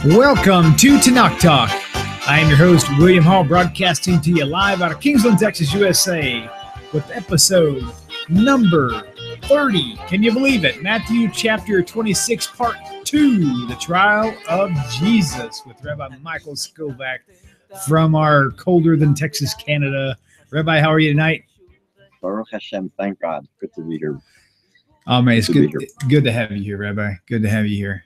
Welcome to Tanakh Talk. I am your host, Wil'liam Hall, broadcasting to you live out of Kingsland, Texas, USA, with episode number 30. Can you believe it? Matthew chapter 26, part 2, the trial of Jesus, with Rabbi Michael Skobac from our colder than Texas, Canada. Rabbi, how are you tonight? Baruch Hashem, thank God. Good to be here. Oh, man, it's good to have you here, Rabbi. Good to have you here.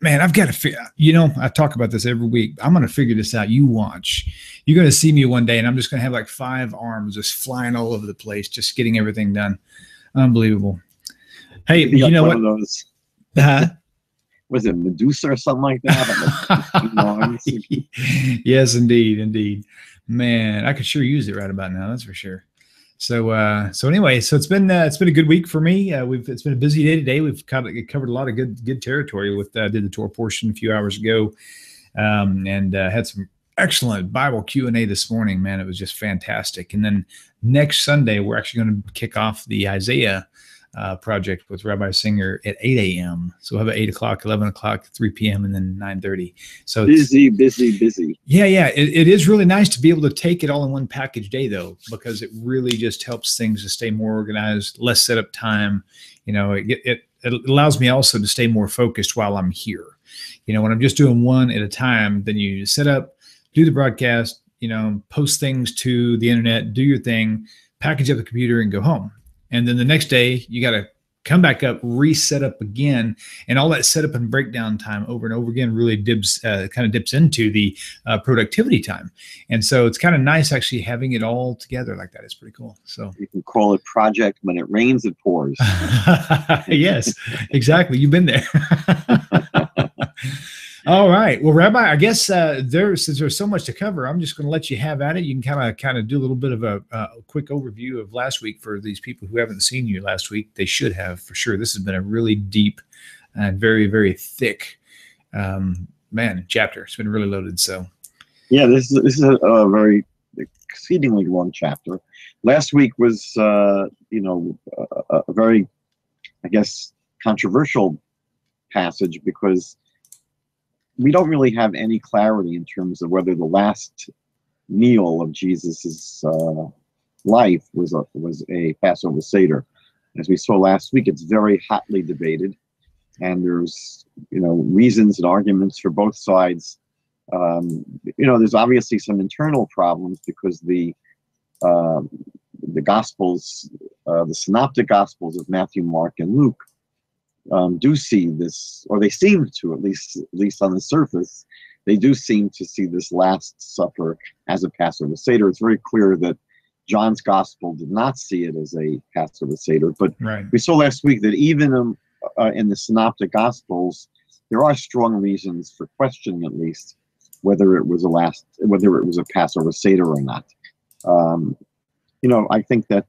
Man, I've got to figure, I talk about this every week. I'm going to figure this out. You watch. You're going to see me one day, and I'm just going to have like 5 arms just flying all over the place, just getting everything done. Unbelievable. Hey, you know what? Those, was it Medusa or something like that? Yes, indeed. Man, I could sure use it right about now. That's for sure. So anyway, it's been a good week for me. It's been a busy day today. We've covered a lot of good territory with did the Torah portion a few hours ago, and had some excellent Bible Q&A this morning. Man, it was just fantastic. And then next Sunday, we're actually going to kick off the Isaiah project with Rabbi Singer at 8 a.m. So we'll have at 8 o'clock, 11 o'clock, 3 p.m., and then 9:30. So busy. Yeah. It is really nice to be able to take it all in one package day, though, because it really just helps things to stay more organized, less setup time. It allows me also to stay more focused while I'm here. When I'm just doing one at a time, then you set up, do the broadcast, post things to the internet, do your thing, package up the computer, and go home. And then the next day, you got to come back up, reset up again, and all that setup and breakdown time over and over again really dips into the productivity time. And so it's kind of nice actually having it all together like that. It's pretty cool. So you can call it project. When it rains, it pours. Yes, exactly. You've been there. All right. Well, Rabbi, I guess since there's so much to cover, I'm just going to let you have at it. You can kind of do a little bit of a quick overview of last week for these people who haven't seen you last week. They should have, for sure. This has been a really deep and very, very thick chapter. It's been really loaded. So, yeah, this is a very exceedingly long chapter. Last week was a very, I guess, controversial passage because we don't really have any clarity in terms of whether the last meal of Jesus's life was a Passover Seder. As we saw last week, it's very hotly debated, and there's reasons and arguments for both sides. There's obviously some internal problems because the Gospels, the Synoptic Gospels of Matthew, Mark, and Luke, do see this, or they seem to, at least on the surface, they do seem to see this Last Supper as a Passover Seder. It's very clear that John's Gospel did not see it as a Passover Seder, but We saw last week that even in the Synoptic Gospels, there are strong reasons for questioning, at least, whether it was a Passover Seder or not. I think that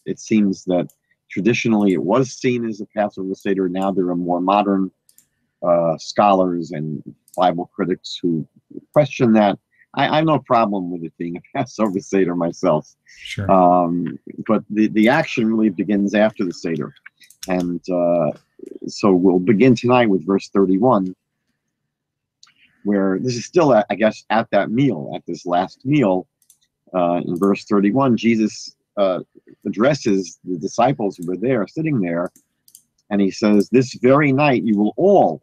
it seems that traditionally, it was seen as a Passover Seder. Now there are more modern scholars and Bible critics who question that. I have no problem with it being a Passover Seder myself. Sure. But the action really begins after the Seder. And so we'll begin tonight with verse 31, where this is still, I guess, at that meal, at this last meal. In verse 31, Jesus addresses the disciples who were there, sitting there, and he says, "This very night you will all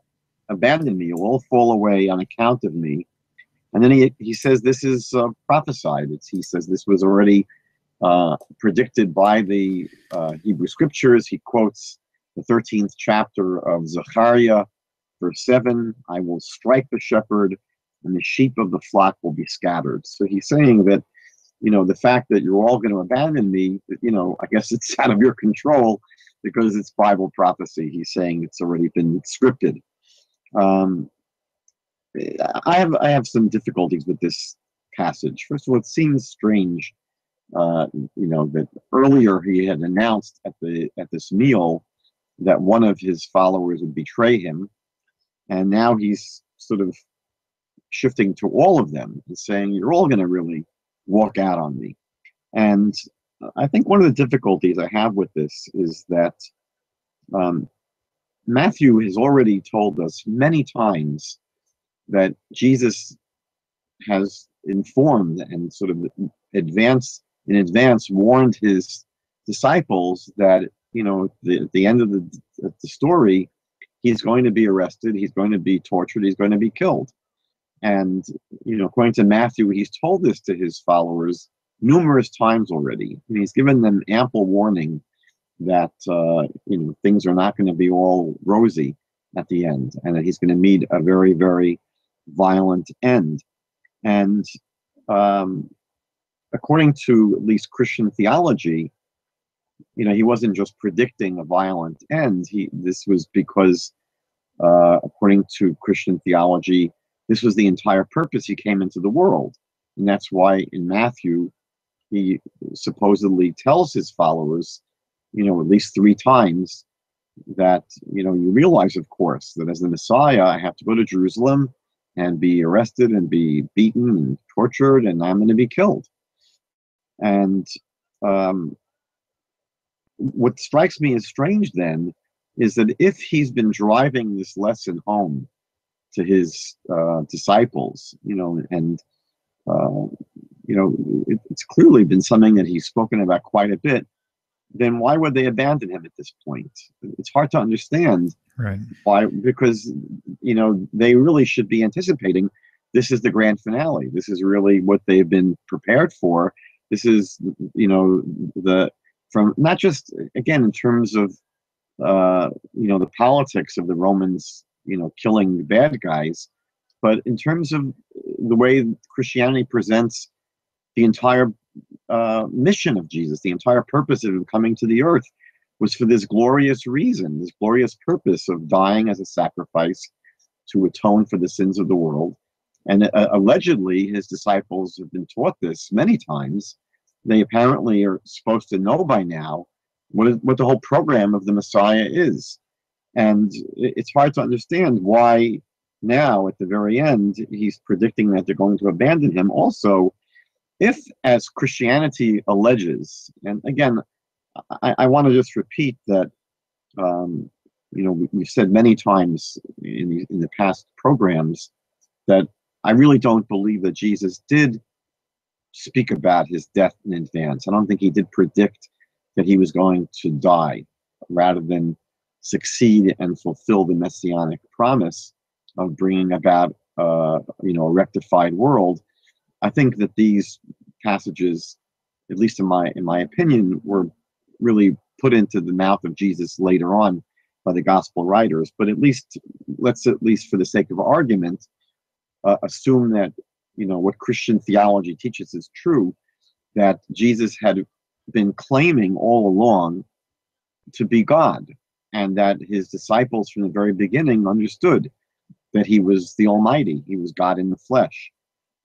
abandon me, you will all fall away on account of me." And then he says this is prophesied. He says this was already predicted by the Hebrew Scriptures. He quotes the 13th chapter of Zechariah, verse 7, "I will strike the shepherd, and the sheep of the flock will be scattered." So he's saying that the fact that you're all going to abandon me, I guess it's out of your control because it's Bible prophecy. He's saying it's already been scripted. I have some difficulties with this passage. First of all, it seems strange, that earlier he had announced at this meal that one of his followers would betray him, and now he's sort of shifting to all of them and saying, "You're all going to really walk out on me." And I think one of the difficulties I have with this is that Matthew has already told us many times that Jesus has informed and sort of in advance warned his disciples that, at the end of the story, he's going to be arrested, he's going to be tortured, he's going to be killed. And, according to Matthew, he's told this to his followers numerous times already. And he's given them ample warning that, things are not going to be all rosy at the end, and that he's going to meet a very, very violent end. And according to at least Christian theology, he wasn't just predicting a violent end. This was because, according to Christian theology, this was the entire purpose he came into the world. And that's why in Matthew, he supposedly tells his followers, at least 3 times that, you realize, of course, that as the Messiah, I have to go to Jerusalem and be arrested and be beaten and tortured, and I'm going to be killed. And what strikes me as strange then is that if he's been driving this lesson home to his disciples, it's clearly been something that he's spoken about quite a bit, then why would they abandon him at this point? It's hard to understand. Right. Why? Because, they really should be anticipating this is the grand finale. This is really what they've been prepared for. This is, from not just, again, in terms of, the politics of the Romans, killing the bad guys, but in terms of the way Christianity presents the entire mission of Jesus, the entire purpose of him coming to the earth was for this glorious reason, this glorious purpose of dying as a sacrifice to atone for the sins of the world. And allegedly, his disciples have been taught this many times. They apparently are supposed to know by now what the whole program of the Messiah is. And it's hard to understand why now, at the very end, he's predicting that they're going to abandon him. Also, if, as Christianity alleges, and again, I want to just repeat that, we've said many times in the past programs that I really don't believe that Jesus did speak about his death in advance. I don't think he did predict that he was going to die, rather than succeed and fulfill the messianic promise of bringing about, a rectified world. I think that these passages, at least in my opinion, were really put into the mouth of Jesus later on by the gospel writers. But let's at least for the sake of argument, assume that, what Christian theology teaches is true, that Jesus had been claiming all along to be God, and that his disciples from the very beginning understood that he was the Almighty, he was God in the flesh.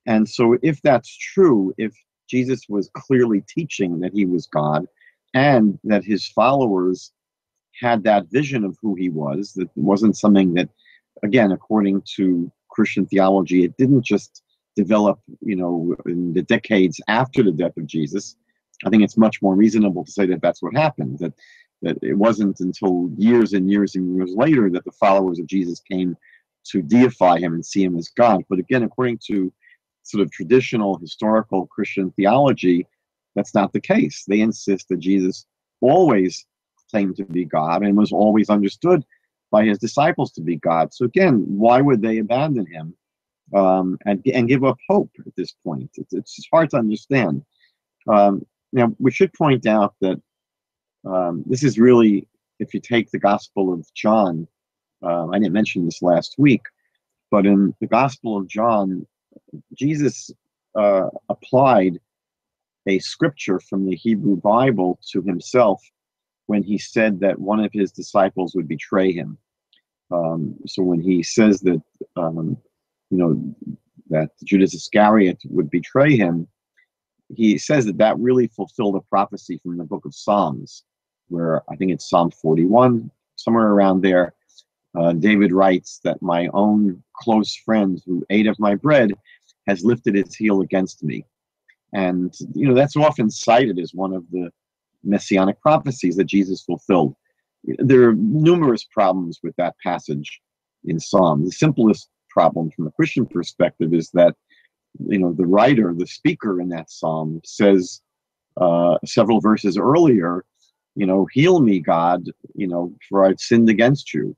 And so if that's true, if Jesus was clearly teaching that he was God, and that his followers had that vision of who he was, that it wasn't something that, again, according to Christian theology, it didn't just develop, in the decades after the death of Jesus. I think it's much more reasonable to say that that's what happened, that it wasn't until years and years and years later that the followers of Jesus came to deify him and see him as God. But again, according to sort of traditional historical Christian theology, that's not the case. They insist that Jesus always claimed to be God and was always understood by his disciples to be God. So again, why would they abandon him and give up hope at this point? It's hard to understand. Now, we should point out that this is really, if you take the Gospel of John, I didn't mention this last week, but in the Gospel of John, Jesus applied a scripture from the Hebrew Bible to himself when he said that one of his disciples would betray him. So when he says that, that Judas Iscariot would betray him, he says that really fulfilled a prophecy from the book of Psalms, where I think it's Psalm 41, somewhere around there. David writes that my own close friend who ate of my bread has lifted his heel against me. And, that's often cited as one of the messianic prophecies that Jesus fulfilled. There are numerous problems with that passage in Psalm. The simplest problem from a Christian perspective is that, the writer, the speaker in that psalm says several verses earlier, heal me, God, for I've sinned against you.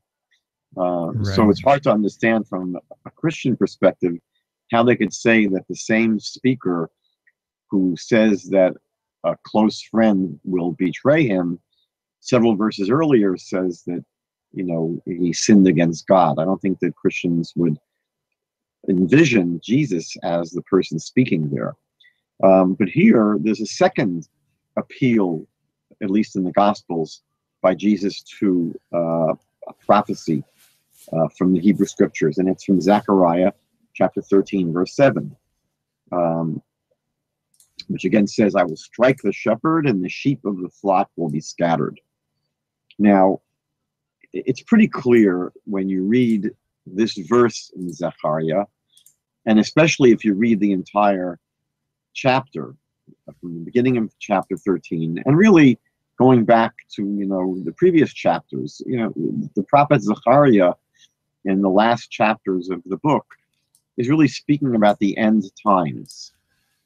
So it's hard to understand from a Christian perspective how they could say that the same speaker who says that a close friend will betray him several verses earlier says that, he sinned against God. I don't think that Christians would envision Jesus as the person speaking there. But here, there's a second appeal, at least in the Gospels, by Jesus to a prophecy from the Hebrew Scriptures, and it's from Zechariah chapter 13, verse 7, which again says, I will strike the shepherd, and the sheep of the flock will be scattered. Now, it's pretty clear when you read this verse in Zechariah, and especially if you read the entire chapter from the beginning of chapter 13, and really going back to the previous chapters, the prophet Zechariah in the last chapters of the book is really speaking about the end times.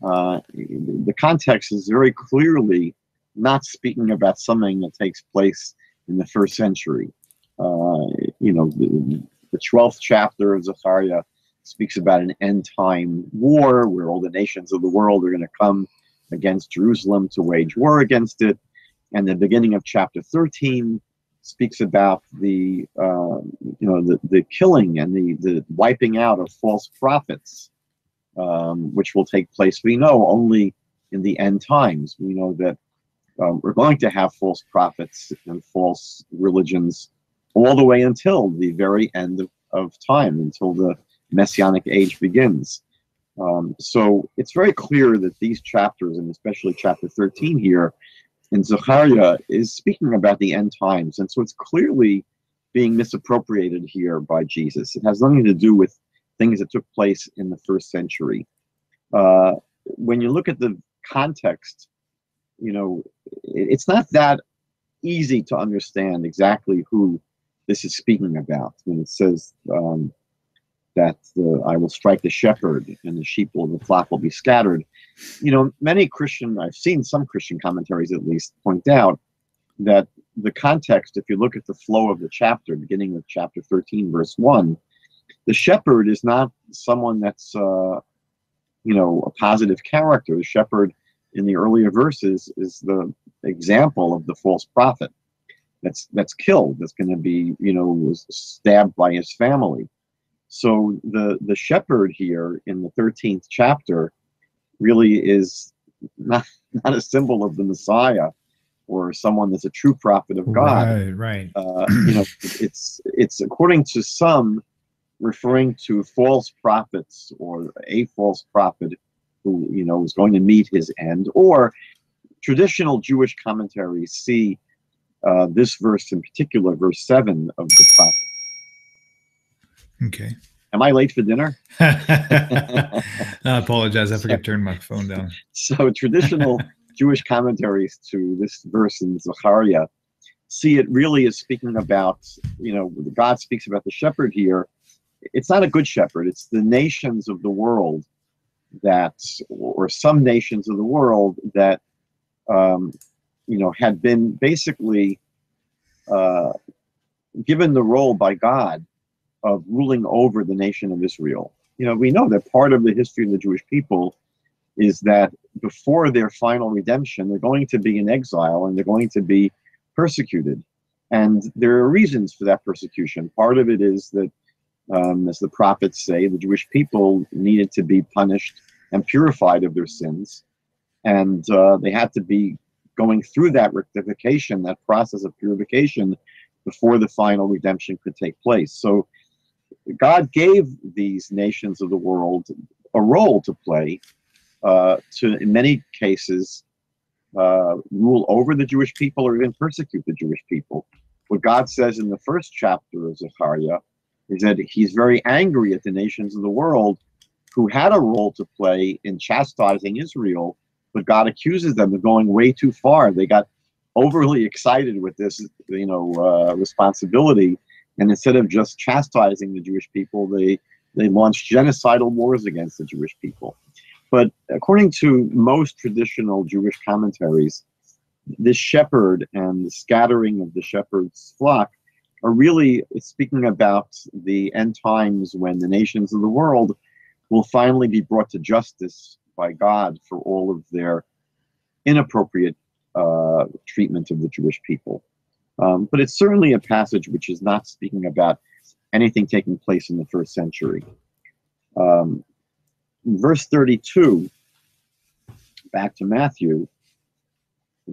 The context is very clearly not speaking about something that takes place in the first century. The 12th chapter of Zechariah speaks about an end time war where all the nations of the world are going to come against Jerusalem to wage war against it. And the beginning of chapter 13 speaks about the killing and the wiping out of false prophets, which will take place, we know, only in the end times. We know that we're going to have false prophets and false religions all the way until the very end of time, until the Messianic age begins. So it's very clear that these chapters, and especially chapter 13 here in Zechariah, is speaking about the end times. And so it's clearly being misappropriated here by Jesus. It has nothing to do with things that took place in the first century. When you look at the context, it's not that easy to understand exactly who this is speaking about. When it says that I will strike the shepherd and the sheep of the flock will be scattered. I've seen some Christian commentaries at least point out that the context, if you look at the flow of the chapter, beginning with chapter 13, verse 1, the shepherd is not someone that's, a positive character. The shepherd in the earlier verses is the example of the false prophet that's killed, that's going to be, stabbed by his family. So the shepherd here in the 13th chapter really is not a symbol of the Messiah or someone that's a true prophet of God. Right. It's according to some referring to false prophets or a false prophet who is going to meet his end. Or traditional Jewish commentaries see this verse in particular, verse 7 of the prophet. Okay. Am I late for dinner? I apologize. I forgot to turn my phone down. So traditional Jewish commentaries to this verse in Zechariah see it really as speaking about, God speaks about the shepherd here. It's not a good shepherd. It's the nations of the world or some nations of the world that, had been basically given the role by God of ruling over the nation of Israel. We know that part of the history of the Jewish people is that before their final redemption, they're going to be in exile and they're going to be persecuted. And there are reasons for that persecution. Part of it is that, as the prophets say, the Jewish people needed to be punished and purified of their sins. And they had to be going through that rectification, that process of purification, before the final redemption could take place. So God gave these nations of the world a role to play, to, in many cases, rule over the Jewish people or even persecute the Jewish people. What God says in the first chapter of Zechariah is that he's very angry at the nations of the world who had a role to play in chastising Israel, but God accuses them of going way too far. They got overly excited with this, responsibility. And instead of just chastising the Jewish people, they They launched genocidal wars against the Jewish people. But according to most traditional Jewish commentaries, this shepherd and the scattering of the shepherd's flock are really speaking about the end times when the nations of the world will finally be brought to justice by God for all of their inappropriate treatment of the Jewish people. But it's certainly a passage which is not speaking about anything taking place in the first century. Verse 32, back to Matthew,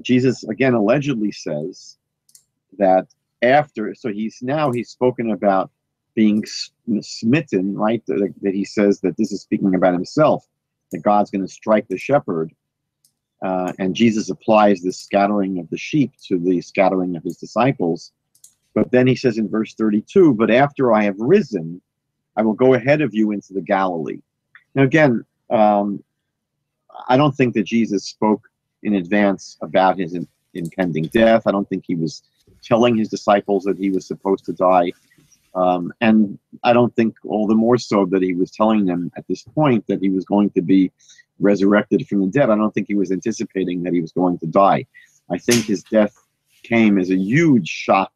Jesus again allegedly says that after, so he's spoken about being smitten, right? That he says that this is speaking about himself, that God's going to strike the shepherd. And Jesus applies this scattering of the sheep to the scattering of his disciples. But then he says in verse 32, but after I have risen, I will go ahead of you into the Galilee. Now again, I don't think that Jesus spoke in advance about his impending death. I don't think he was telling his disciples that he was supposed to die. And I don't think, all the more so, that he was telling them at this point that he was going to be resurrected from the dead. I don't think he was anticipating that he was going to die. I think his death came as a huge shock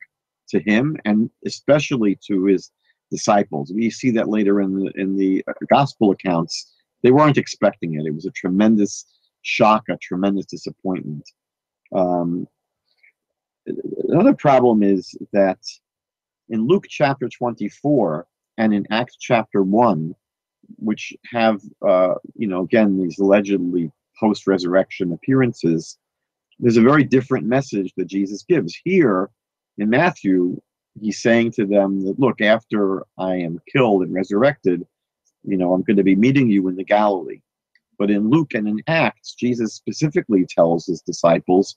to him, and especially to his disciples. We see that later in the gospel accounts. They weren't expecting it. It was a tremendous shock, a tremendous disappointment. Another problem is that in Luke chapter 24 and in Acts chapter 1, which have, again, these allegedly post-resurrection appearances, there's a very different message that Jesus gives. Here in Matthew, he's saying to them that, look, after I am killed and resurrected, I'm going to be meeting you in the Galilee. But in Luke and in Acts, Jesus specifically tells his disciples,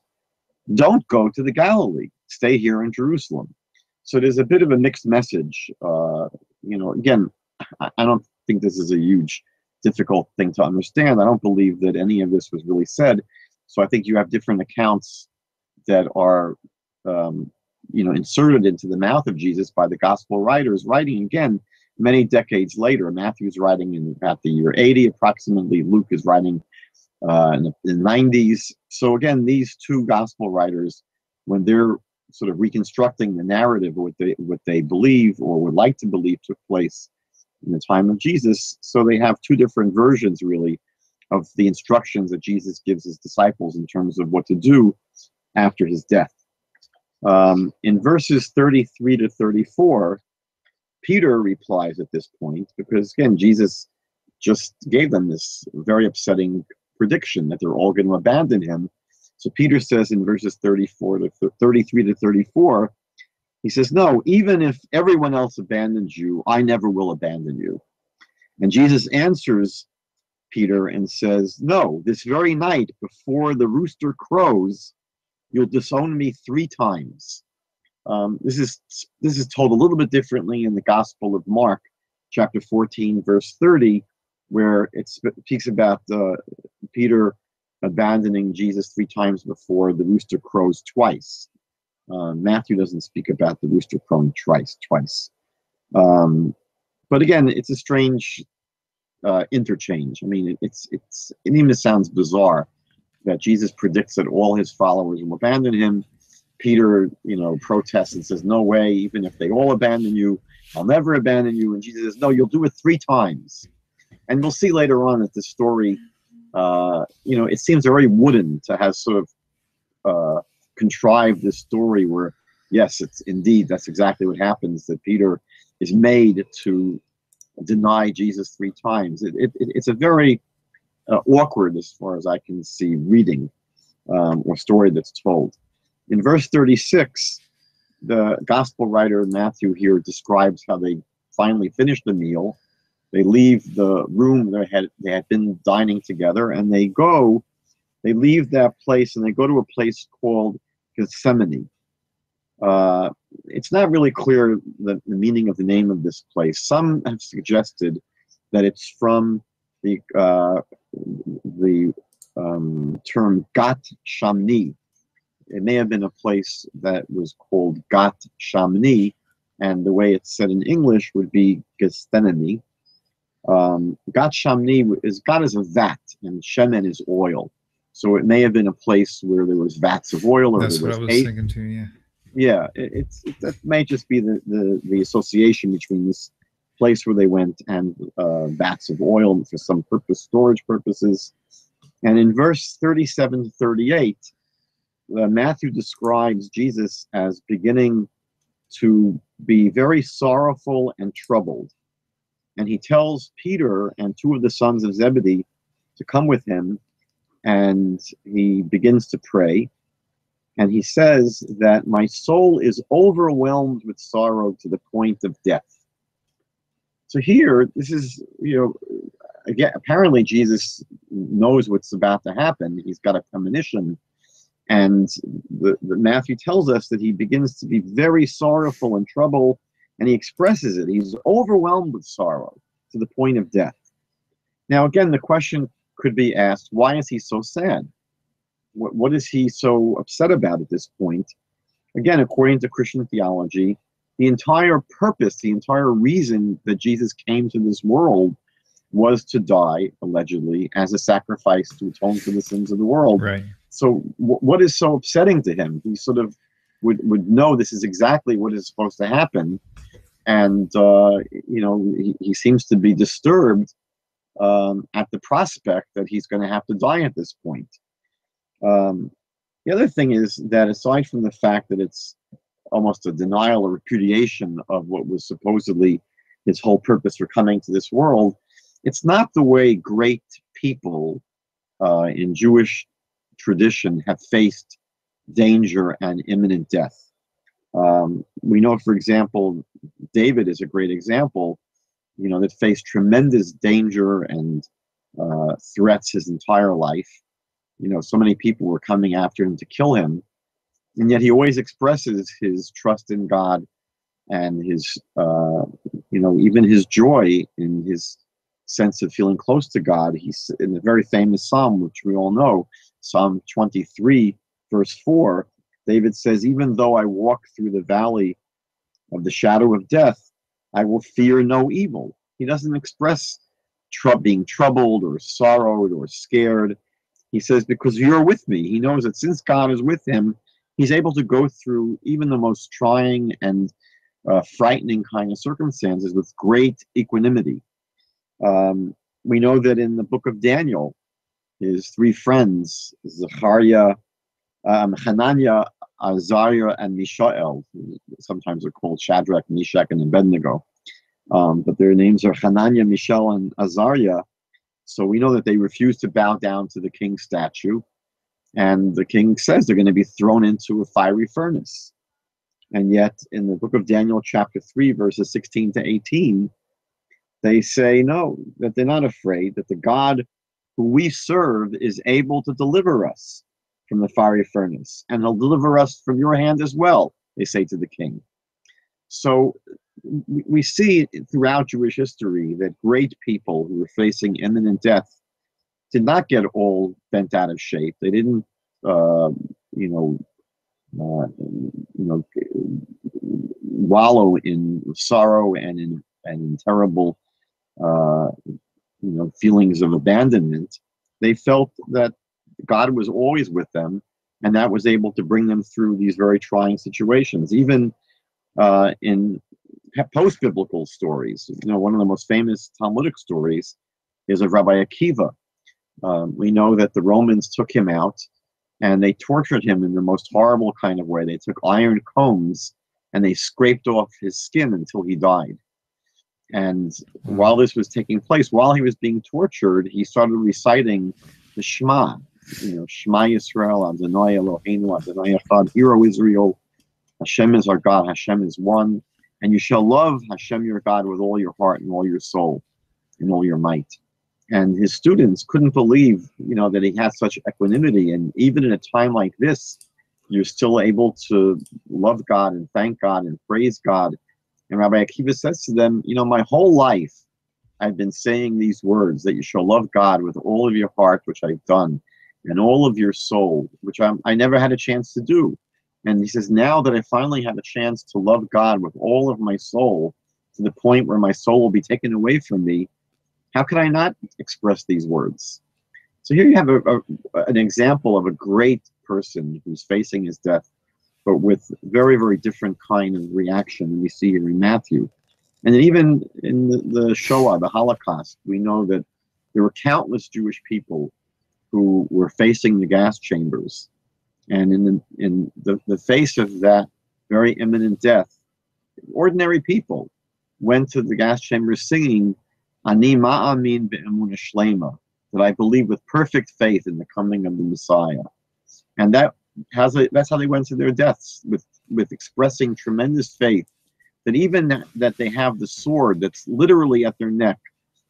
don't go to the Galilee, stay here in Jerusalem. So there's a bit of a mixed message. Again, I don't think this is a huge, difficult thing to understand. I don't believe that any of this was really said. So I think you have different accounts that are, inserted into the mouth of Jesus by the gospel writers, writing again many decades later. Matthew's writing in about the year 80 approximately. Luke is writing in the 90s. So again, these two gospel writers, when they're sort of reconstructing the narrative of what they believe or would like to believe took place in the time of Jesus, so they have two different versions really of the instructions that Jesus gives his disciples in terms of what to do after his death. In verses 33 to 34, Peter replies at this point, because again, Jesus just gave them this very upsetting prediction that they're all going to abandon him. So Peter says in verses 33 to 34, he says, no, even if everyone else abandons you, I never will abandon you. And Jesus answers Peter and says, no, this very night before the rooster crows, you'll disown me 3 times. This is told a little bit differently in the Gospel of Mark, chapter 14, verse 30, where it speaks about Peter abandoning Jesus 3 times before the rooster crows twice. Matthew doesn't speak about the rooster crowing twice. But again, it's a strange interchange. I mean, it even sounds bizarre that Jesus predicts that all his followers will abandon him. Peter, protests and says, no way, even if they all abandon you, I'll never abandon you. And Jesus says, no, you'll do it 3 times. And we'll see later on that the story, it seems very wooden to have sort of contrived this story where, yes, it's indeed, that's exactly what happens, that Peter is made to deny Jesus 3 times. It's a very awkward, as far as I can see, reading or story that's told. In verse 36, the gospel writer Matthew here describes how they finally finish the meal. They leave the room they had been dining together, and they leave that place and they go to a place called Gethsemane. It's not really clear the meaning of the name of this place. Some have suggested that it's from the term Gat Shamni. It may have been a place that was called Gat Shamni, and the way it's said in English would be Gethsemane. Gat Shamni is got as a vat, and shemen is oil. So it may have been a place where there was vats of oil, or That's there what was I was hay. thinking too. Yeah. Yeah, that may just be the association between this place where they went and vats of oil for some purpose, storage purposes. And in verse 37 to 38, Matthew describes Jesus as beginning to be very sorrowful and troubled. And he tells Peter and two of the sons of Zebedee to come with him, and he begins to pray. And he says that my soul is overwhelmed with sorrow to the point of death. So here, this is, again, apparently Jesus knows what's about to happen. He's got a premonition. And the Matthew tells us that he begins to be very sorrowful and troubled, and he expresses it. He's overwhelmed with sorrow to the point of death. Now, again, the question could be asked, why is he so sad? What is he so upset about at this point? Again, according to Christian theology, the entire purpose, the entire reason that Jesus came to this world was to die, allegedly, as a sacrifice to atone for the sins of the world. Right. So what is so upsetting to him? He sort of would know this is exactly what is supposed to happen. And, he seems to be disturbed at the prospect that he's going to have to die at this point. The other thing is that aside from the fact that it's almost a denial or repudiation of what was supposedly his whole purpose for coming to this world, it's not the way great people in Jewish tradition have faced danger and imminent death. We know, for example, David is a great example, that faced tremendous danger and threats his entire life. So many people were coming after him to kill him, and yet he always expresses his trust in God and his, even his joy in his sense of feeling close to God. He's in the very famous psalm, which we all know, Psalm 23, verse 4, David says, even though I walk through the valley of the shadow of death, I will fear no evil. He doesn't express being troubled or sorrowed or scared. He says, because you're with me. He knows that since God is with him, he's able to go through even the most trying and frightening kind of circumstances with great equanimity. We know that in the book of Daniel, his three friends, Zechariah, Hananiah, Azariah, and Mishael, sometimes are called Shadrach, Meshach, and Abednego, but their names are Hananiah, Mishael, and Azariah. So we know that they refuse to bow down to the king's statue, and the king says they're going to be thrown into a fiery furnace. And yet, in the book of Daniel, chapter 3, verses 16 to 18, they say no, that they're not afraid, that the God who we serve is able to deliver us from the fiery furnace, and he'll deliver us from your hand as well, they say to the king. So we see throughout Jewish history that great people who were facing imminent death did not get all bent out of shape. They didn't, wallow in sorrow and in terrible, feelings of abandonment. They felt that God was always with them, and that was able to bring them through these very trying situations. Even in post-biblical stories, one of the most famous Talmudic stories is of Rabbi Akiva. We know that the Romans took him out and they tortured him in the most horrible kind of way. They took iron combs and they scraped off his skin until he died. And while this was taking place, while he was being tortured, he started reciting the Shema, Shema Yisrael, Adonai Eloheinu, Adonai Echad, Hear, O Israel, Hashem is our God, Hashem is one, and you shall love Hashem your God with all your heart and all your soul and all your might. And his students couldn't believe, that he had such equanimity. And even in a time like this, you're still able to love God and thank God and praise God. And Rabbi Akiva says to them, my whole life I've been saying these words, that you shall love God with all of your heart, which I've done, and all of your soul, which I never had a chance to do. And he says, now that I finally have a chance to love God with all of my soul, to the point where my soul will be taken away from me, How could I not express these words? So here you have an example of a great person who's facing his death, but with very, very different kind of reaction than we see here in Matthew. And then even in the Shoah, the Holocaust, we know that there were countless Jewish people who were facing the gas chambers. And in the face of that very imminent death, ordinary people went to the gas chambers singing, Ani ma'amin be'emunah shlema, that I believe with perfect faith in the coming of the Messiah. And that's how they went to their deaths, with expressing tremendous faith, that even that they have the sword that's literally at their neck,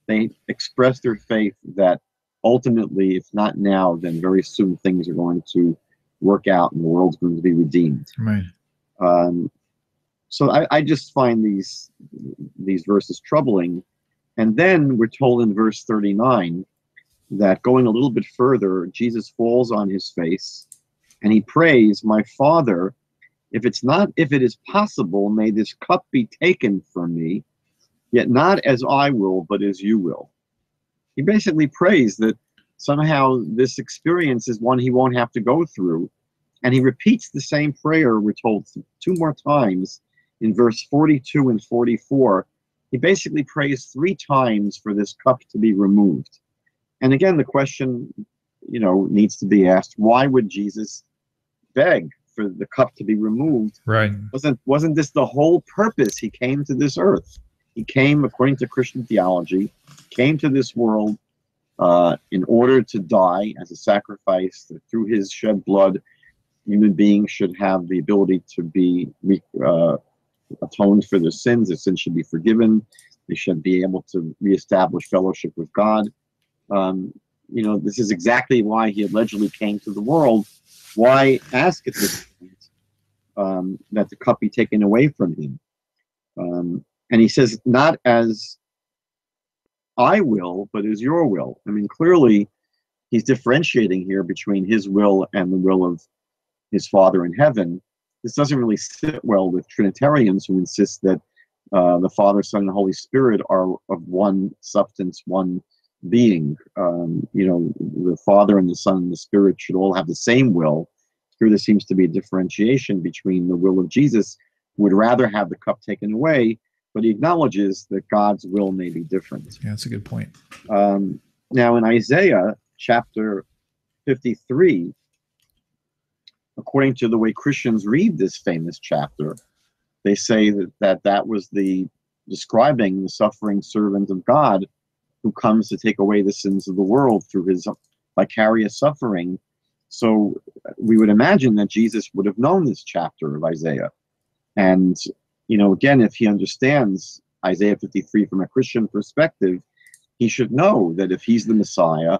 they express their faith that ultimately, if not now, then very soon things are going to work out and the world's going to be redeemed. Right. So I just find these verses troubling. And then we're told in verse 39 that going a little bit further, Jesus falls on his face and he prays, my Father, if it is possible, may this cup be taken from me, yet not as I will, but as you will. He basically prays that somehow this experience is one he won't have to go through. And he repeats the same prayer, we're told, 2 more times in verse 42 and 44. He basically prays 3 times for this cup to be removed. And again, the question, needs to be asked, why would Jesus beg for the cup to be removed? Right. Wasn't this the whole purpose he came to this earth? He came, according to Christian theology, came to this world in order to die as a sacrifice. That through his shed blood, human beings should have the ability to be atoned for their sins. Their sins should be forgiven. They should be able to reestablish fellowship with God. This is exactly why he allegedly came to the world. Why ask at this point that the cup be taken away from him? And he says, not as I will, but as your will. I mean, clearly, he's differentiating here between his will and the will of his Father in heaven. This doesn't really sit well with Trinitarians who insist that the Father, Son, and Holy Spirit are of one substance, one being. The Father and the Son and the Spirit should all have the same will. Here there seems to be a differentiation between the will of Jesus, who would rather have the cup taken away, but he acknowledges that God's will may be different. Yeah, that's a good point. Now in Isaiah chapter 53, according to the way Christians read this famous chapter, they say that was describing the suffering servant of God who comes to take away the sins of the world through his vicarious suffering. So we would imagine that Jesus would have known this chapter of Isaiah. And, again, if he understands Isaiah 53 from a Christian perspective, he should know that if he's the Messiah,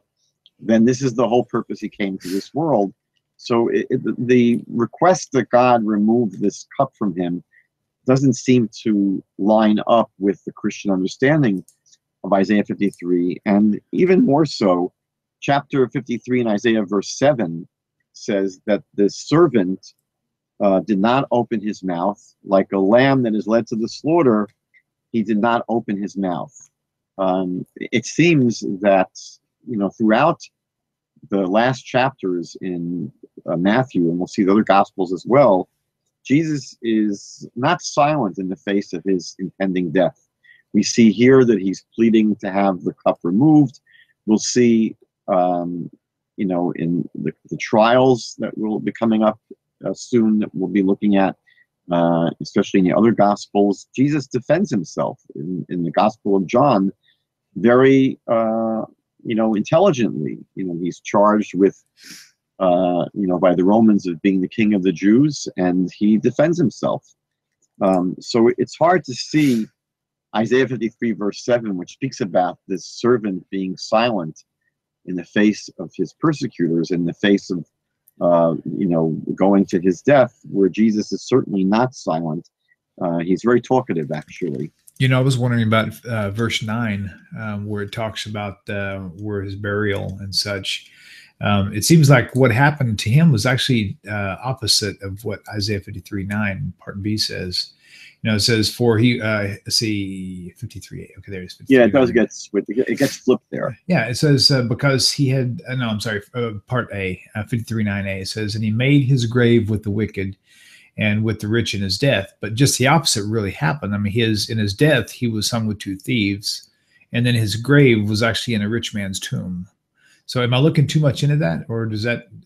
then this is the whole purpose he came to this world. So the request that God remove this cup from him doesn't seem to line up with the Christian understanding of Isaiah 53. And even more so, chapter 53 in Isaiah verse 7 says that the servant did not open his mouth. Like a lamb that is led to the slaughter, he did not open his mouth. It seems that, throughout the last chapters in Matthew, and we'll see the other Gospels as well, Jesus is not silent in the face of his impending death. We see here that he's pleading to have the cup removed. We'll see, in the trials that will be coming up soon that we'll be looking at, especially in the other Gospels. Jesus defends himself in the Gospel of John very, intelligently. He's charged with, by the Romans of being the king of the Jews, and he defends himself. So it's hard to see Isaiah 53 verse 7, which speaks about this servant being silent in the face of his persecutors, in the face of, going to his death, where Jesus is certainly not silent. He's very talkative, actually. I was wondering about verse 9, where it talks about where his burial and such. It seems like what happened to him was actually opposite of what Isaiah 53:9 part B says. It says for he, let's see, 53a. Okay, there it is. Yeah, it does get split. It gets flipped there. Yeah, it says because he had, no, I'm sorry, part A, 53:9a. It says, and he made his grave with the wicked and with the rich in his death. But just the opposite really happened. I mean, in his death, he was hung with two thieves, and then his grave was actually in a rich man's tomb. So am I looking too much into that, or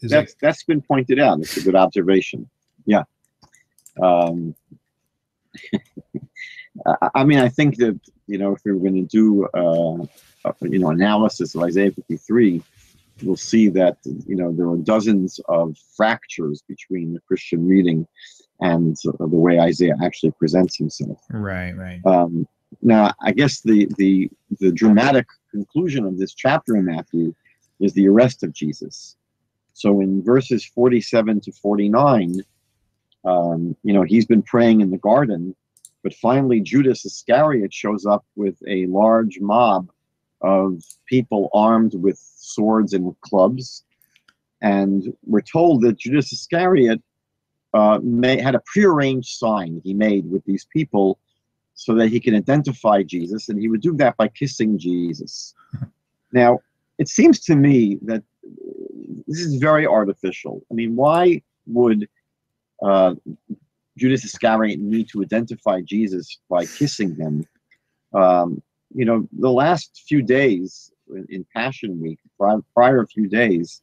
that's been pointed out? It's a good observation. Yeah. I mean, I think that, if we were going to do, analysis of Isaiah 53, we'll see that, there are dozens of fractures between the Christian reading and the way Isaiah actually presents himself. Right, right. Now, I guess the dramatic conclusion of this chapter in Matthew is the arrest of Jesus. So in verses 47 to 49, he's been praying in the garden, but finally Judas Iscariot shows up with a large mob of people armed with swords and clubs. And we're told that Judas Iscariot had a prearranged sign he made with these people so that he can identify Jesus, and he would do that by kissing Jesus. Now, it seems to me that this is very artificial. I mean, why would Judas Iscariot need to identify Jesus by kissing him? The last few days in Passion Week, prior few days,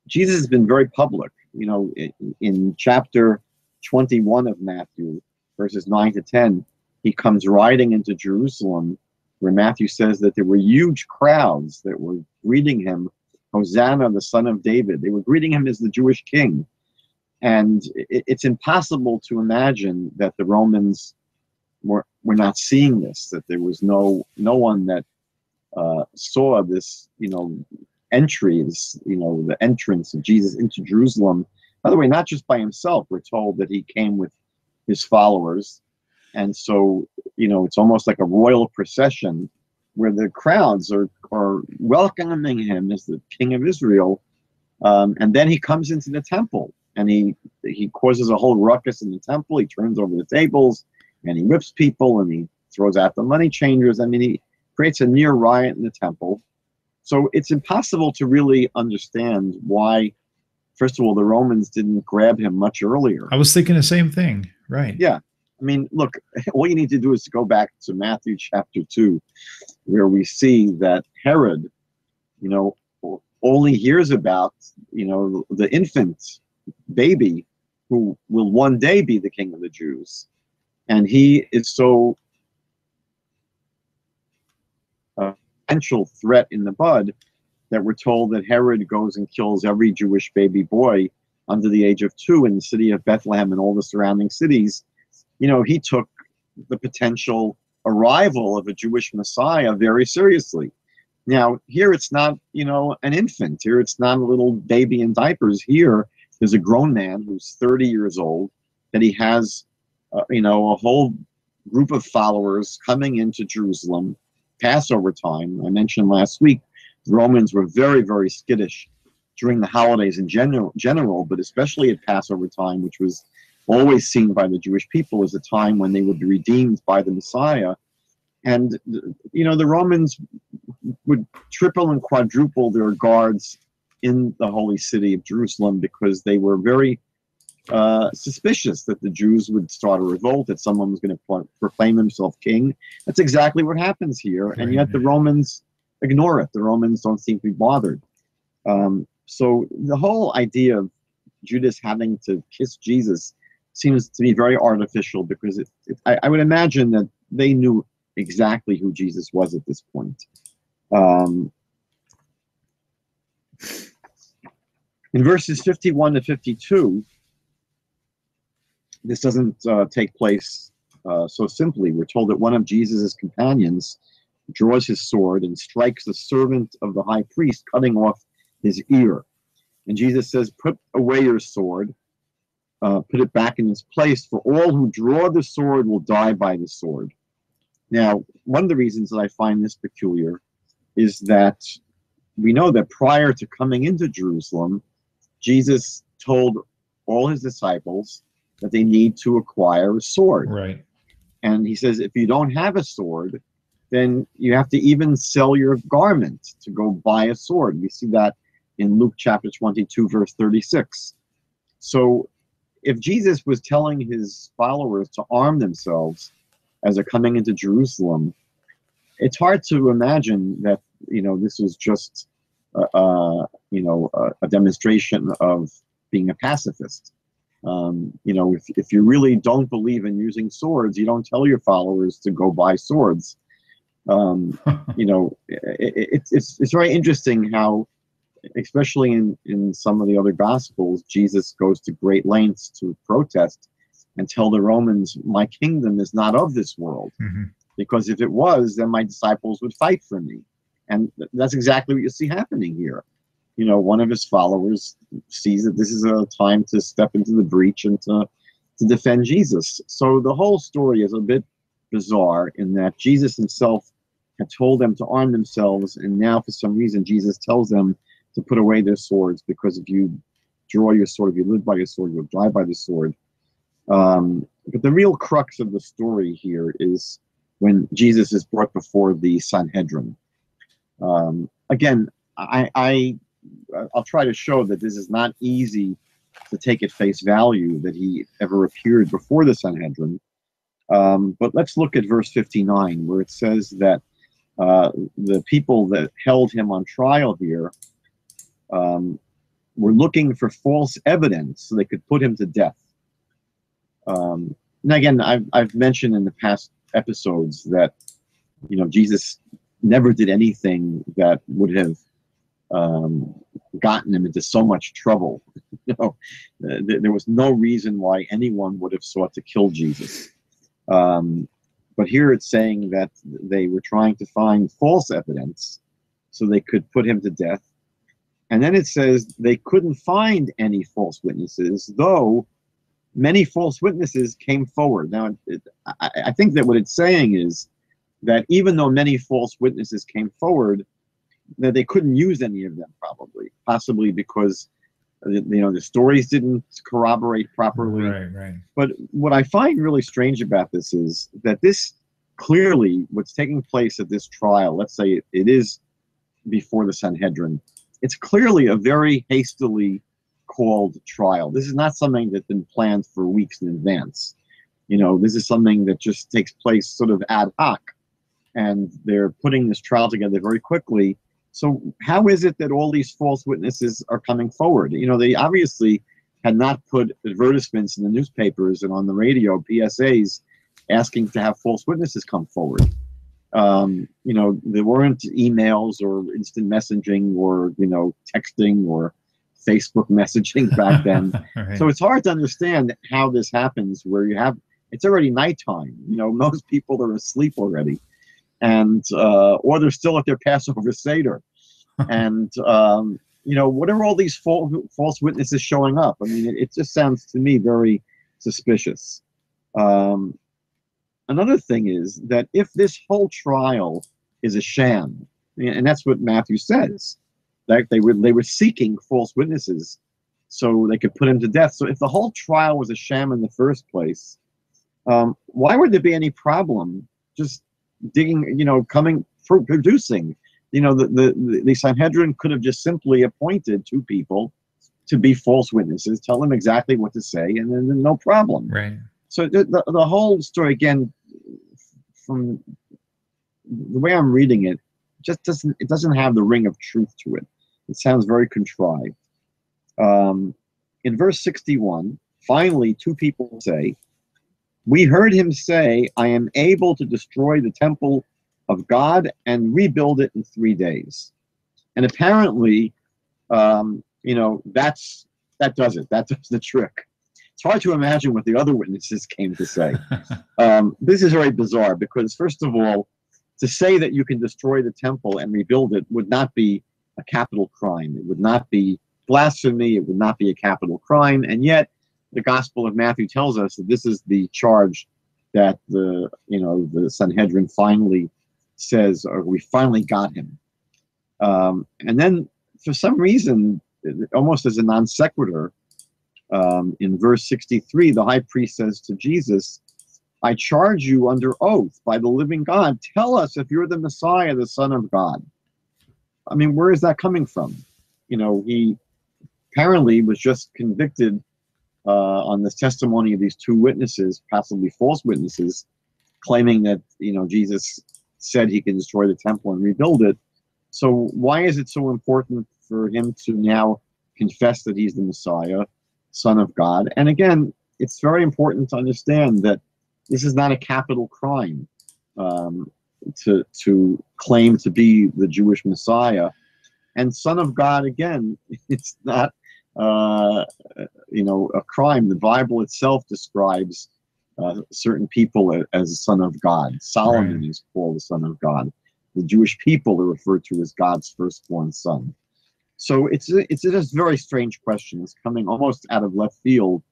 Jesus has been very public. In chapter 21 of Matthew, verses 9 to 10, he comes riding into Jerusalem, where Matthew says that there were huge crowds that were greeting him, Hosanna, the Son of David. They were greeting him as the Jewish king. And it's impossible to imagine that the Romans were not seeing this, that there was no one that saw this, entry, the entrance of Jesus into Jerusalem. By the way, not just by himself. We're told that he came with his followers. And so, it's almost like a royal procession where the crowds are welcoming him as the King of Israel. And then he comes into the temple, and he causes a whole ruckus in the temple. He turns over the tables, and he whips people, and he throws out the money changers. I mean, he creates a near riot in the temple. So it's impossible to really understand why, first of all, the Romans didn't grab him much earlier. I was thinking the same thing. Right. Yeah. I mean, look, all you need to do is to go back to Matthew chapter 2, where we see that Herod, only hears about, the infant baby who will one day be the king of the Jews. And he is so potential threat in the bud that we're told that Herod goes and kills every Jewish baby boy under the age of 2 in the city of Bethlehem and all the surrounding cities. He took the potential arrival of a Jewish Messiah very seriously. Now, here it's not, an infant. Here it's not a little baby in diapers. Here there's a grown man who's 30 years old, that he has, a whole group of followers coming into Jerusalem, Passover time. I mentioned last week, the Romans were very, very skittish during the holidays in general, but especially at Passover time, which was always seen by the Jewish people as a time when they would be redeemed by the Messiah. And, the Romans would triple and quadruple their guards in the holy city of Jerusalem because they were very suspicious that the Jews would start a revolt, that someone was going to proclaim himself king. That's exactly what happens here. And yet the Romans ignore it. The Romans don't seem to be bothered. So the whole idea of Judas having to kiss Jesus seems to be very artificial, because I would imagine that they knew exactly who Jesus was at this point. In verses 51 to 52, this doesn't take place so simply. We're told that one of Jesus' companions draws his sword and strikes the servant of the high priest, cutting off his ear. And Jesus says, "Put away your sword, put it back in its place, for all who draw the sword will die by the sword." Now, one of the reasons that I find this peculiar is that we know that prior to coming into Jerusalem, Jesus told all his disciples that they need to acquire a sword. Right. And he says, if you don't have a sword, then you have to even sell your garment to go buy a sword. We see that in Luke chapter 22, verse 36. So if Jesus was telling his followers to arm themselves as they're coming into Jerusalem, it's hard to imagine that, this was just, a demonstration of being a pacifist. If you really don't believe in using swords, you don't tell your followers to go buy swords. It's very interesting how, especially in some of the other gospels, Jesus goes to great lengths to protest and tell the Romans, my kingdom is not of this world. Mm-hmm. Because if it was, then my disciples would fight for me. And that's exactly what you see happening here. One of his followers sees that this is a time to step into the breach and to defend Jesus. So the whole story is a bit bizarre in that Jesus himself had told them to arm themselves, and now for some reason Jesus tells them to put away their swords, because if you draw your sword, if you live by your sword, you'll die by the sword. But the real crux of the story here is when Jesus is brought before the Sanhedrin. Again, I'll try to show that this is not easy to take at face value that he ever appeared before the Sanhedrin. But let's look at verse 59, where it says that the people that held him on trial here were looking for false evidence so they could put him to death. And again, I've mentioned in the past episodes that Jesus never did anything that would have gotten him into so much trouble. There was no reason why anyone would have sought to kill Jesus. But here it's saying that they were trying to find false evidence so they could put him to death. And then it says they couldn't find any false witnesses, though many false witnesses came forward. Now, I think that what it's saying is that even though many false witnesses came forward, that they couldn't use any of them, possibly because the stories didn't corroborate properly. Right. But what I find really strange about this is that this clearly, what's taking place at this trial, let's say it is before the Sanhedrin, it's clearly a very hastily called trial. This is not something that's been planned for weeks in advance. This is something that just takes place sort of ad hoc, and they're putting this trial together very quickly. So how is it that all these false witnesses are coming forward? They obviously had not put advertisements in the newspapers and on the radio, PSAs, asking to have false witnesses come forward. There weren't emails or instant messaging or, texting or Facebook messaging back then. Right. So it's hard to understand how this happens where it's already nighttime. Most people are asleep already. And or they're still at their Passover Seder. And, what are all these false witnesses showing up? I mean, it just sounds to me very suspicious. Another thing is that if this whole trial is a sham, and that's what Matthew says, that they were seeking false witnesses so they could put him to death. So if the whole trial was a sham in the first place, why would there be any problem just producing? The Sanhedrin could have just simply appointed two people to be false witnesses, tell them exactly what to say, and then no problem. Right. So the whole story, again, from the way I'm reading it, just doesn't have the ring of truth to it. It sounds very contrived. In verse 61, finally, two people say, "We heard him say, I am able to destroy the temple of God and rebuild it in 3 days." And apparently, that does it. That does the trick. It's hard to imagine what the other witnesses came to say. This is very bizarre because, first of all, to say that you can destroy the temple and rebuild it would not be a capital crime. It would not be blasphemy. It would not be a capital crime. And yet, the Gospel of Matthew tells us that this is the charge that the Sanhedrin finally says, or we finally got him. And then, for some reason, almost as a non sequitur, In verse 63, the high priest says to Jesus, I charge you under oath by the living God, tell us if you're the Messiah, the Son of God. I mean, where is that coming from? You know, he apparently was just convicted on the testimony of these two witnesses, possibly false witnesses, claiming that, you know, Jesus said he can destroy the temple and rebuild it. So why is it so important for him to now confess that he's the Messiah, Son of God? And again, it's very important to understand that this is not a capital crime to claim to be the Jewish Messiah. And Son of God, again, it's not you know, a crime. The Bible itself describes certain people as a son of God. Solomon is called the son of God. The Jewish people are referred to as God's firstborn son. So it's a very strange question. It's coming almost out of left field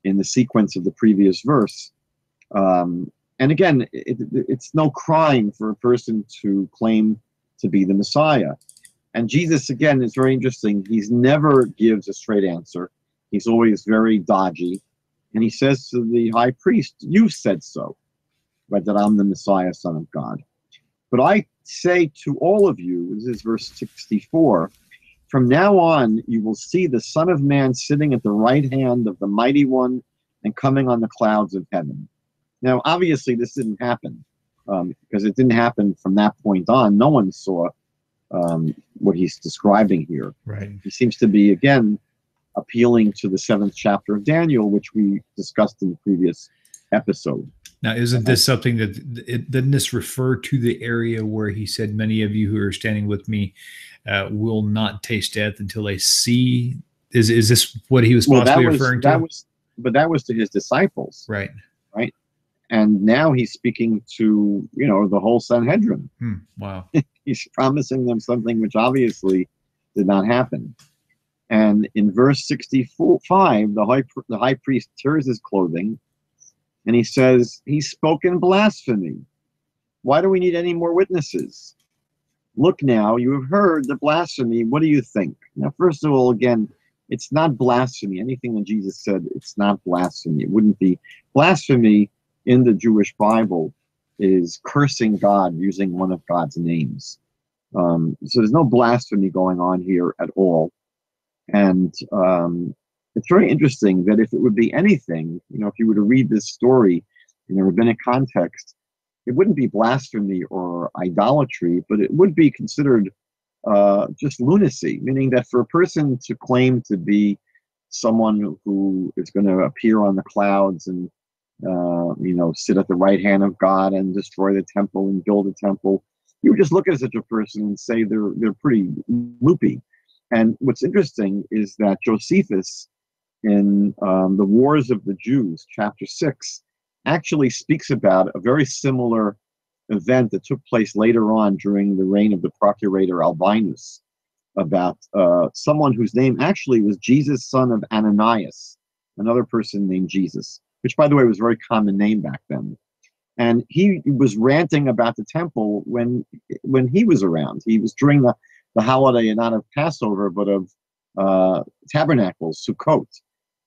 in the sequence of the previous verse. And again, it's no crime for a person to claim to be the Messiah. And Jesus, again, is very interesting. He's never gives a straight answer. He's always very dodgy. And he says to the high priest, you've said so, right, that I'm the Messiah, Son of God. But I say to all of you, this is verse 64, from now on you will see the Son of Man sitting at the right hand of the Mighty One and coming on the clouds of heaven. Now, obviously, this didn't happen because it didn't happen from that point on. No one saw what he's describing here. Right. He seems to be, again, appealing to the 7th chapter of Daniel, which we discussed in the previous episode. Now, isn't this something didn't this refer to the area where he said, many of you who are standing with me will not taste death until they see? Is this what he was possibly referring to? That was to his disciples. Right. Right. And now he's speaking to, you know, the whole Sanhedrin. Wow. He's promising them something which obviously did not happen. And in verse 65, the high priest tears his clothing, and he says, he's spoken blasphemy. Why do we need any more witnesses? Look now, you have heard the blasphemy. What do you think? Now, first of all, again, it's not blasphemy. Anything that Jesus said, it's not blasphemy. It wouldn't be. Blasphemy in the Jewish Bible is cursing God using one of God's names. So there's no blasphemy going on here at all. And it's very interesting that if it would be anything, you know, if you were to read this story in a rabbinic context, it wouldn't be blasphemy or idolatry, but it would be considered just lunacy, meaning that for a person to claim to be someone who is going to appear on the clouds and, you know, sit at the right hand of God and destroy the temple and build a temple, you would just look at such a person and say they're pretty loopy. And what's interesting is that Josephus, in the Wars of the Jews, chapter 6, actually speaks about a very similar event that took place later on during the reign of the procurator Albinus, about someone whose name actually was Jesus, son of Ananias, another person named Jesus, which, by the way, was a very common name back then. And he was ranting about the temple when he was around. He was during the holiday, not of Passover, but of Tabernacles, Sukkot.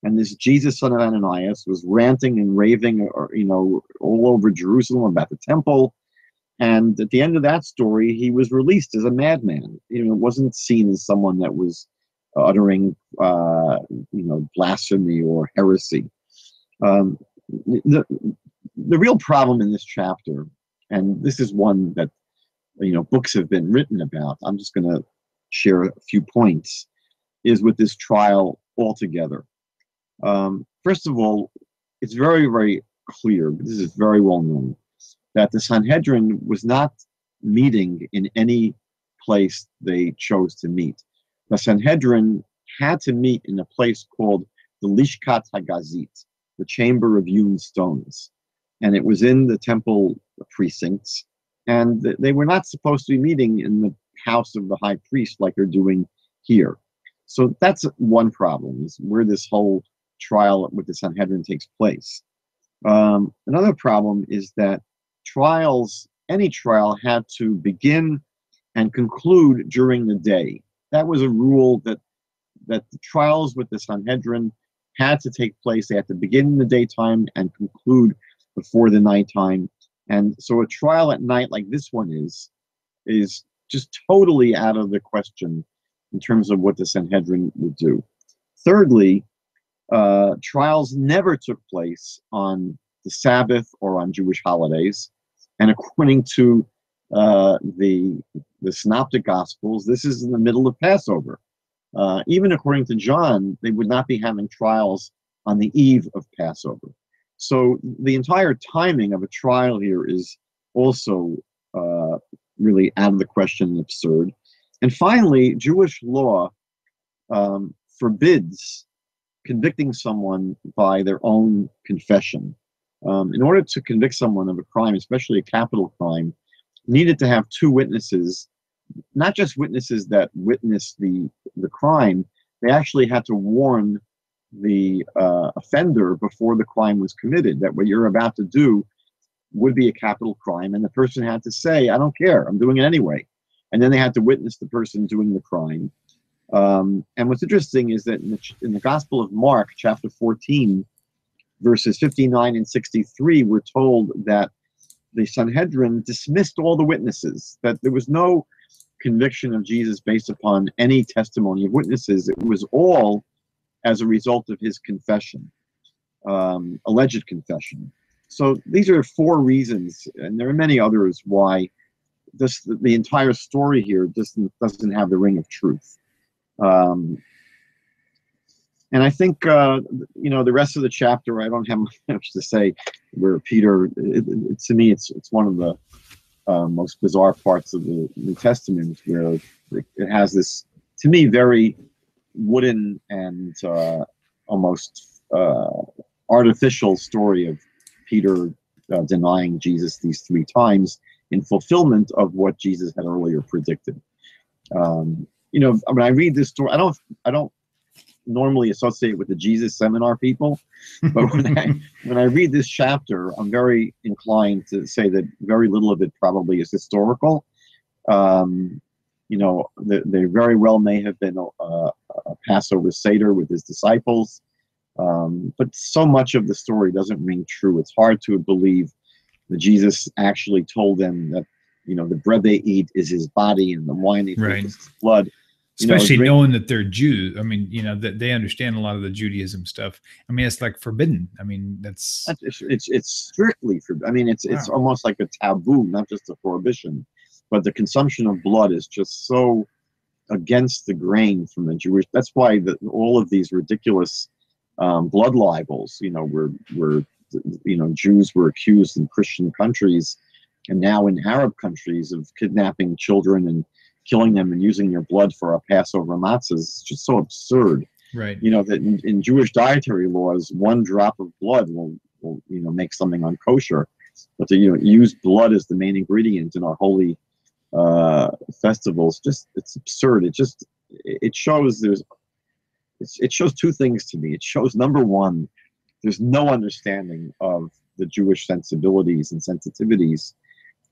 And this Jesus, son of Ananias, was ranting and raving, you know, all over Jerusalem about the temple. And at the end of that story, he was released as a madman. You know, it wasn't seen as someone that was uttering, you know, blasphemy or heresy. The real problem in this chapter, and this is one that, you know, books have been written about, I'm just going to share a few points, is with this trial altogether. First of all, it's very, very clear, but this is very well known, that the Sanhedrin was not meeting in any place they chose to meet. The Sanhedrin had to meet in a place called the Lishkat Hagazit, the Chamber of Hewn Stones. And it was in the temple precincts. And they were not supposed to be meeting in the house of the high priest like they're doing here. So that's one problem, is where this whole trial with the Sanhedrin takes place. Another problem is that any trial had to begin and conclude during the day. That was a rule that the trials with the Sanhedrin had to take place. They had to begin in the daytime and conclude before the nighttime. And so a trial at night like this one is just totally out of the question in terms of what the Sanhedrin would do. Thirdly, trials never took place on the Sabbath or on Jewish holidays. And according to the Synoptic Gospels, this is in the middle of Passover. Even according to John, they would not be having trials on the eve of Passover. So the entire timing of a trial here is also really out of the question and absurd. And finally, Jewish law forbids convicting someone by their own confession. In order to convict someone of a crime, especially a capital crime, needed to have two witnesses, not just witnesses that witnessed the crime. They actually had to warn the offender before the crime was committed that what you're about to do would be a capital crime, and the person had to say, I don't care, I'm doing it anyway. And then they had to witness the person doing the crime. And what's interesting is that in the Gospel of Mark, chapter 14, verses 59 and 63, we're told that the Sanhedrin dismissed all the witnesses, that there was no conviction of Jesus based upon any testimony of witnesses. It was all as a result of his confession, alleged confession. So these are 4 reasons, and there are many others, why the entire story here doesn't have the ring of truth. And I think, the rest of the chapter, I don't have much to say, where Peter, to me, it's one of the most bizarre parts of the New Testament, where it has this, to me, very wooden and almost artificial story of Peter denying Jesus these 3 times in fulfillment of what Jesus had earlier predicted. When I read this story, I don't normally associate with the Jesus seminar people, but when I read this chapter, I'm very inclined to say that very little of it probably is historical. There very well may have been a Passover Seder with his disciples, but so much of the story doesn't ring true. It's hard to believe that Jesus actually told them that, the bread they eat is his body and the wine they drink is his blood. Especially knowing that they're Jews. I mean, that they understand a lot of the Judaism stuff. I mean, it's like forbidden. I mean, it's strictly forbidden. I mean, it's almost like a taboo, not just a prohibition, but the consumption of blood is just so against the grain from the Jewish. That's why all of these ridiculous blood libels, where Jews were accused in Christian countries and now in Arab countries of kidnapping children and killing them and using their blood for our Passover matzahs. It's just so absurd. Right. That in Jewish dietary laws, 1 drop of blood will make something unkosher. But to use blood as the main ingredient in our holy festivals, it's absurd. It shows it shows 2 things to me. It shows, number one, there's no understanding of the Jewish sensibilities and sensitivities,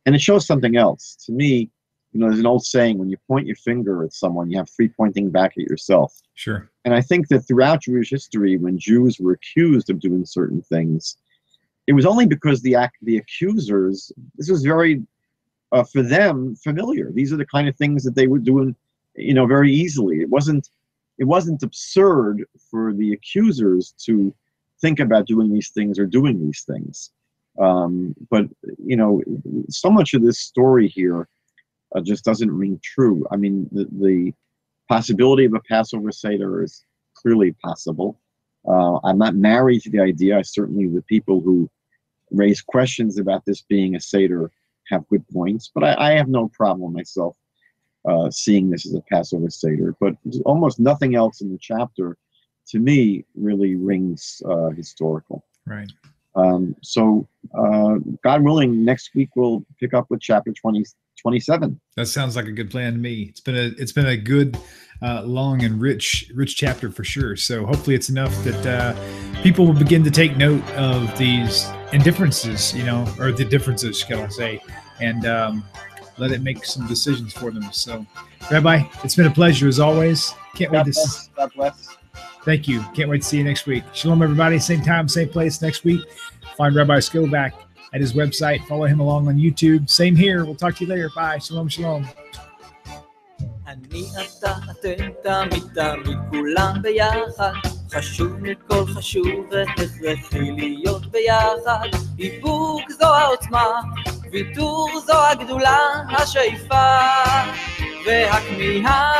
and it shows something else to me. There's an old saying, when you point your finger at someone, you have 3 pointing back at yourself. Sure. And I think that throughout Jewish history, when Jews were accused of doing certain things, it was only because the accusers, this was very, for them, familiar. These are the kind of things that they were doing, very easily. It wasn't absurd for the accusers to think about doing these things or doing these things. But so much of this story here just doesn't ring true. I mean, the possibility of a Passover Seder is clearly possible. I'm not married to the idea. Certainly the people who raise questions about this being a Seder have good points, but I have no problem myself seeing this as a Passover Seder. But almost nothing else in the chapter, to me, really rings historical. Right. So God willing, next week we'll pick up with chapter 27. That sounds like a good plan to me. It's been a good, long and rich chapter for sure. So hopefully it's enough that people will begin to take note of these indifferences, or the differences, shall I say, and let it make some decisions for them. So, Rabbi, it's been a pleasure as always. Can't wait to. God bless. Thank you. Can't wait to see you next week. Shalom, everybody. Same time, same place next week. Find Rabbi Skobac at his website. Follow him along on YouTube. Same here. We'll talk to you later. Bye. Shalom, shalom. אני אתה אתם תמיד תמיד כולם ביחד, חשוב מכל חשוב והכרחי להיות ביחד. איפוק זו העוצמה, ויתור זו הגדולה, השאיפה והכמיהה